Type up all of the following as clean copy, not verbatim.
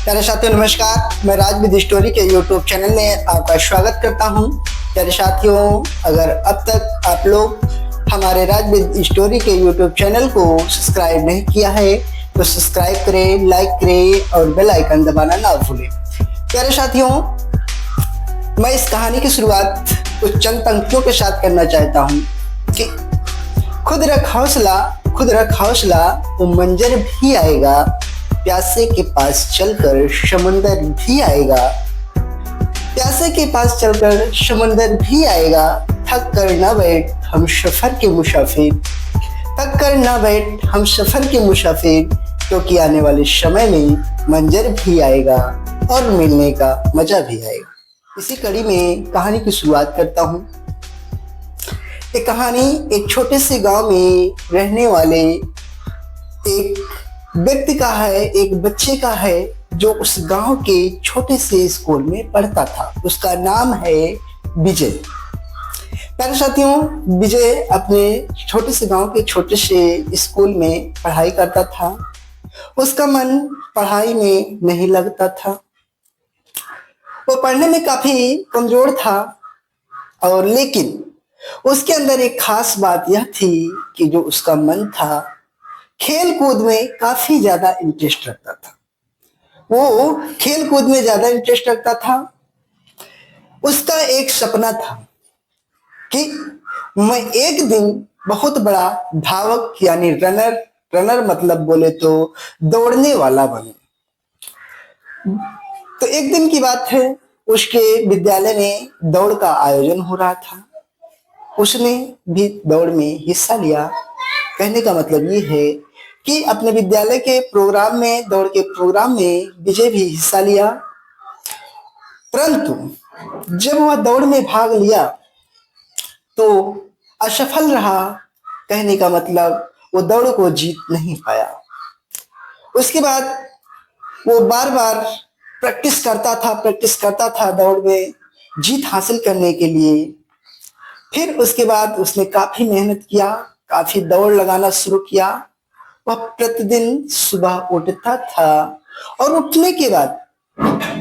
प्यारे साथियों नमस्कार, मैं राजविद स्टोरी के यूट्यूब चैनल में आपका स्वागत करता हूं। प्यारे साथियों, अगर अब तक आप लोग हमारे राजविद स्टोरी के यूट्यूब चैनल को सब्सक्राइब नहीं किया है तो सब्सक्राइब करें, लाइक करें और बेल आइकन दबाना ना भूलें। प्यारे साथियों, मैं इस कहानी की शुरुआत कुछ चंद पंक्तियों के साथ करना चाहता हूँ कि खुद रख हौसला, वो मंजर भी आएगा, प्यासे के पास चलकर समंदर भी आएगा, प्यासे के पास चलकर समंदर भी आएगा। थक कर न बैठ हम सफर के मुसाफिर, थक कर न बैठ हम सफर के मुसाफिर, क्योंकि आने वाले समय में मंजर भी आएगा और मिलने का मजा भी आएगा। इसी कड़ी में कहानी की शुरुआत करता हूँ। ये कहानी एक छोटे से गांव में रहने वाले एक व्यक्ति का है, एक बच्चे का है जो उस गांव के छोटे से स्कूल में पढ़ता था। उसका नाम है विजय। प्यारे साथियों, विजय अपने छोटे से गांव के छोटे से स्कूल में पढ़ाई करता था। उसका मन पढ़ाई में नहीं लगता था। वो पढ़ने में काफी कमजोर था और लेकिन उसके अंदर एक खास बात यह थी कि जो उसका मन था, खेल कूद में काफी ज्यादा इंटरेस्ट रखता था। वो खेल कूद में ज्यादा इंटरेस्ट रखता था। उसका एक सपना था कि मैं एक दिन बहुत बड़ा धावक यानी रनर मतलब बोले तो दौड़ने वाला बनूं। तो एक दिन की बात है, उसके विद्यालय में दौड़ का आयोजन हो रहा था। उसने भी दौड़ में हिस्सा लिया। कहने का मतलब ये है कि अपने विद्यालय के प्रोग्राम में, दौड़ के प्रोग्राम में विजय भी हिस्सा लिया। परंतु जब वह दौड़ में भाग लिया तो असफल रहा। कहने का मतलब वो दौड़ को जीत नहीं पाया। उसके बाद वो बार बार प्रैक्टिस करता था दौड़ में जीत हासिल करने के लिए। फिर उसके बाद उसने काफी मेहनत किया, काफी दौड़ लगाना शुरू किया। वह प्रतिदिन सुबह उठता था और उठने के बाद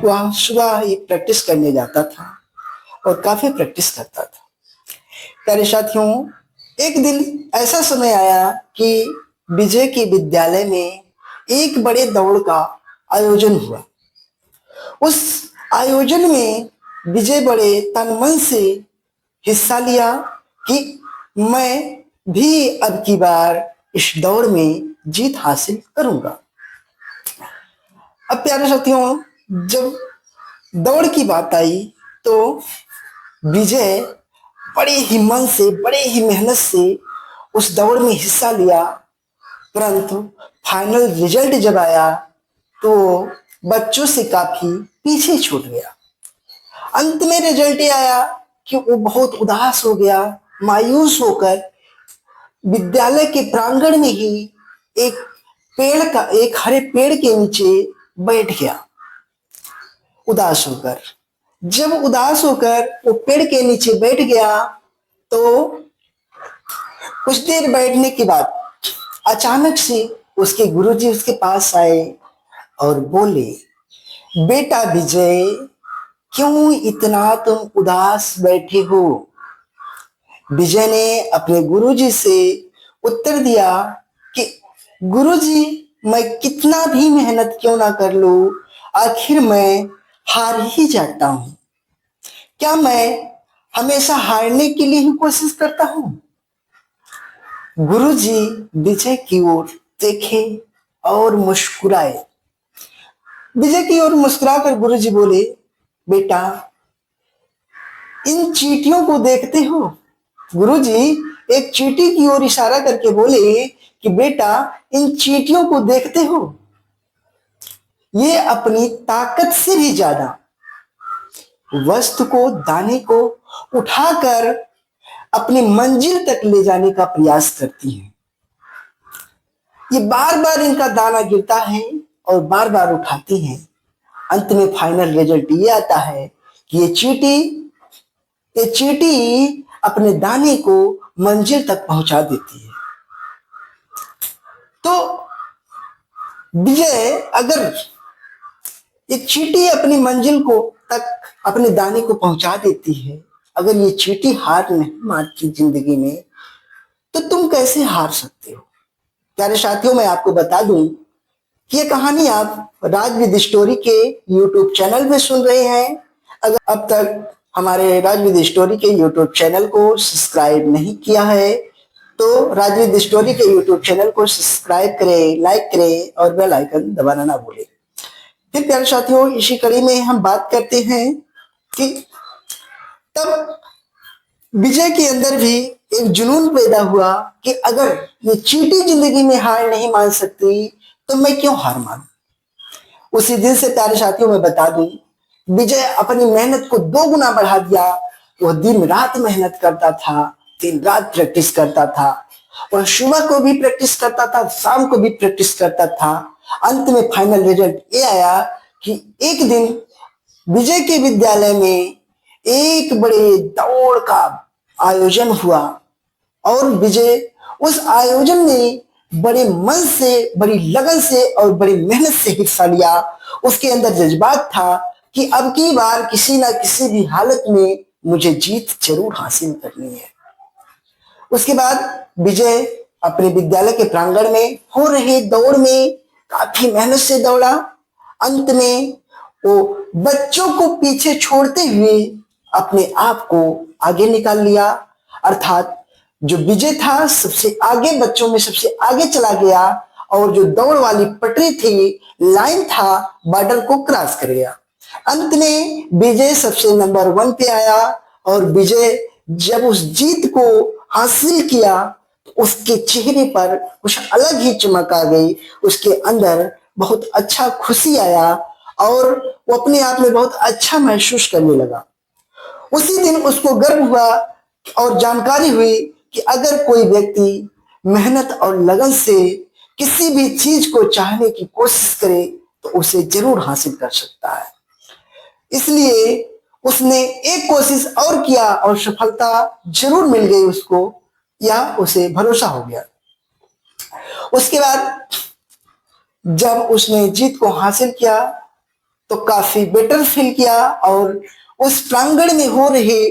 वह सुबह ही प्रैक्टिस करने जाता था और काफी प्रैक्टिस करता था। प्यारे साथियों, एक दिन ऐसा समय आया कि विजय के विद्यालय में एक बड़े दौड़ का आयोजन हुआ। उस आयोजन में विजय बड़े तन मन से हिस्सा लिया कि मैं भी अब की बार इस दौड़ में जीत हासिल करूंगा। अब प्यारे साथियों, जब दौड़ की बात आई तो विजय बड़े ही मन से, बड़े ही मेहनत से उस दौड़ में हिस्सा लिया। परंतु फाइनल रिजल्ट जब आया तो बच्चों से काफी पीछे छूट गया। अंत में रिजल्ट ये आया कि वो बहुत उदास हो गया। मायूस होकर विद्यालय के प्रांगण में ही एक हरे पेड़ के नीचे बैठ गया उदास होकर। जब उदास होकर वो पेड़ के नीचे बैठ गया तो कुछ देर बैठने के बाद अचानक से उसके गुरुजी उसके पास आए और बोले, बेटा विजय, क्यों इतना तुम उदास बैठे हो? विजय ने अपने गुरुजी से उत्तर दिया कि गुरुजी, मैं कितना भी मेहनत क्यों ना कर लूं, आखिर मैं हार ही जाता हूं। क्या मैं हमेशा हारने के लिए ही कोशिश करता हूं? गुरुजी विजय की ओर देखे और मुस्कुराए। विजय की ओर मुस्कुराकर गुरुजी बोले, बेटा, इन चींटियों को देखते हो? गुरुजी एक चींटी की ओर इशारा करके बोले कि बेटा, इन चींटियों को देखते हो? ये अपनी ताकत से भी ज्यादा वस्तु को, दाने को उठाकर अपनी मंजिल तक ले जाने का प्रयास करती हैं। ये बार बार इनका दाना गिरता है और बार बार उठाती हैं। अंत में फाइनल रिजल्ट ये आता है कि ये चींटी अपने दाने को मंजिल तक पहुंचा देती है। तो विजय अगर ये चींटी अपनी मंजिल को तक अपने दाने को पहुंचा देती है। अगर ये चींटी हार नहीं मानती जिंदगी में, तो तुम कैसे हार सकते हो? प्यारे साथियों, मैं आपको बता दूं कि ये कहानी आप राज विद स्टोरी के यूट्यूब चैनल पे सुन रहे हैं। अगर अब तक हमारे राज विद स्टोरी के यूट्यूब चैनल को सब्सक्राइब नहीं किया है, तो राज विद स्टोरी के यूट्यूब चैनल को सब्सक्राइब करें, लाइक करें और बेल आइकन दबाना ना भूलें। फिर प्यारे साथियों, इसी कड़ी में हम बात करते हैं कि तब विजय के अंदर भी एक जुनून पैदा हुआ कि अगर ये चींटी जिंदगी में हार नहीं मान सकती, तो मैं क्यों हार मानूं। उसी दिन से प्यारे साथियों मैं बता दूं, विजय अपनी मेहनत को 2 गुना बढ़ा दिया। वह दिन रात मेहनत करता था, दिन रात प्रैक्टिस करता था। वह सुबह को भी प्रैक्टिस करता था, शाम को भी प्रैक्टिस करता था। अंत में फाइनल रिजल्ट ये आया कि एक दिन विजय के विद्यालय में एक बड़े दौड़ का आयोजन हुआ और विजय उस आयोजन में बड़े मन से, बड़ी लगन से और बड़ी मेहनत से हिस्सा लिया। उसके अंदर जज्बात था कि अब की बार किसी ना किसी भी हालत में मुझे जीत जरूर हासिल करनी है। उसके बाद विजय अपने विद्यालय के प्रांगण में हो रही दौड़ में काफी मेहनत से दौड़ा। अंत में वो बच्चों को पीछे छोड़ते हुए अपने आप को आगे निकाल लिया। अर्थात जो विजय था सबसे आगे, बच्चों में सबसे आगे चला गया और जो दौड़ वाली पटरी थी, लाइन था, बॉर्डर को क्रॉस कर गया। अंत में विजय सबसे नंबर 1 पे आया और विजय जब उस जीत को हासिल किया तो उसके चेहरे पर कुछ अलग ही चमक आ गई। उसके अंदर बहुत अच्छा खुशी आया और वो अपने आप में बहुत अच्छा महसूस करने लगा। उसी दिन उसको गर्व हुआ और जानकारी हुई कि अगर कोई व्यक्ति मेहनत और लगन से किसी भी चीज को चाहने की कोशिश करे तो उसे जरूर हासिल कर सकता है। इसलिए उसने एक कोशिश और किया और सफलता जरूर मिल गई उसको, या उसे भरोसा हो गया। उसके बाद जब उसने जीत को हासिल किया तो काफी बेटर फील किया और उस प्रांगण में हो रहे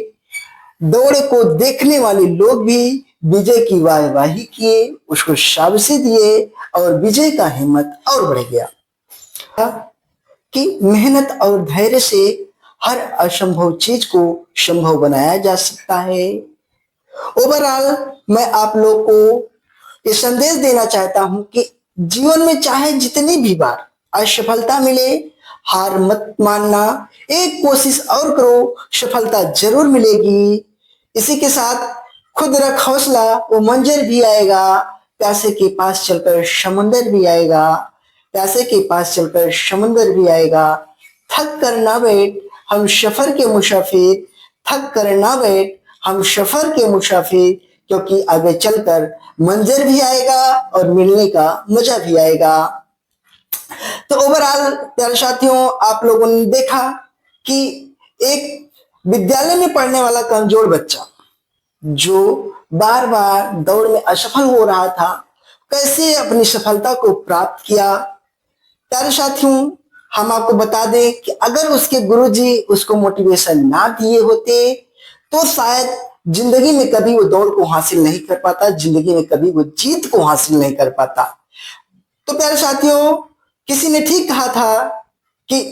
दौड़ को देखने वाले लोग भी विजय की वाहवाही किए, उसको शाबाशी दिए और विजय का हिम्मत और बढ़ गया कि मेहनत और धैर्य से हर असंभव चीज को संभव बनाया जा सकता है। ओवरऑल मैं आप लोग को ये संदेश देना चाहता हूं कि जीवन में चाहे जितनी भी बार असफलता मिले, हार मत मानना, एक कोशिश और करो, सफलता जरूर मिलेगी। इसी के साथ खुद रख हौसला, वो मंजर भी आएगा। प्यासे के पास चलकर समंदर भी आएगा, प्यासे के पास चलकर समंदर भी आएगा। थक कर ना बैठ, हम सफर के मुसाफिर, थक कर ना बैठ, हम सफर के मुसाफिर, क्योंकि आगे चलकर मंजर भी आएगा और मिलने का मजा भी आएगा। तो ओवरऑल प्यारे साथियों, आप लोगों ने देखा कि एक विद्यालय में पढ़ने वाला कमजोर बच्चा जो बार बार दौड़ में असफल हो रहा था, कैसे अपनी सफलता को प्राप्त किया। प्यारे साथियों, हम आपको बता दें कि अगर उसके गुरुजी उसको मोटिवेशन ना दिए होते तो शायद जिंदगी में कभी वो दौड़ को हासिल नहीं कर पाता, जिंदगी में कभी वो जीत को हासिल नहीं कर पाता। तो प्यारे साथियों, किसी ने ठीक कहा था कि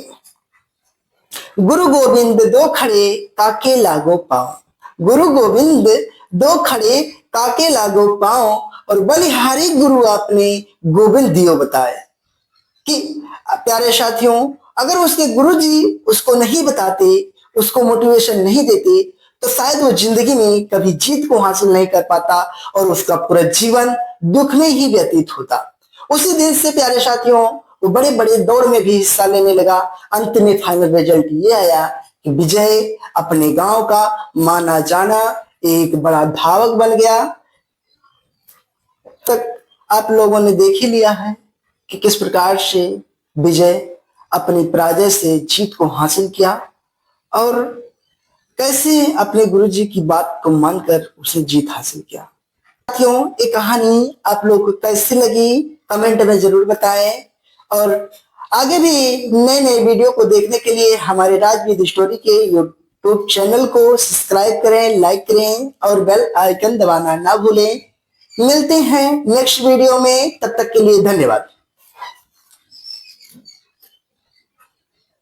गुरु गोविंद दो खड़े काके लागो पाओ, गुरु गोविंद दो खड़े काके लागो पाओ, और बलिहारी गुरु आपने गोविंद दियो बताए। कि प्यारे साथियों, अगर उसके गुरुजी उसको नहीं बताते, उसको मोटिवेशन नहीं देते, तो शायद वो जिंदगी में कभी जीत को हासिल नहीं कर पाता और उसका पूरा जीवन दुख में ही व्यतीत होता। उसी दिन से प्यारे साथियों वो बड़े बड़े दौड़ में भी हिस्सा लेने लगा। अंत में फाइनल रिजल्ट ये आया कि विजय अपने गांव का माना जाना एक बड़ा धावक बन गया। तक आप लोगों ने देख ही लिया है कि किस प्रकार से विजय अपनी पराजय से जीत को हासिल किया और कैसे अपने गुरुजी की बात को मानकर उसने जीत हासिल किया। साथियों, ये कहानी आप लोग को कैसी लगी कमेंट में जरूर बताएं और आगे भी नए नए वीडियो को देखने के लिए हमारे राजविद स्टोरी के यूट्यूब चैनल को सब्सक्राइब करें, लाइक करें और बेल आइकन दबाना ना भूलें। मिलते हैं नेक्स्ट वीडियो में, तब तक के लिए धन्यवाद।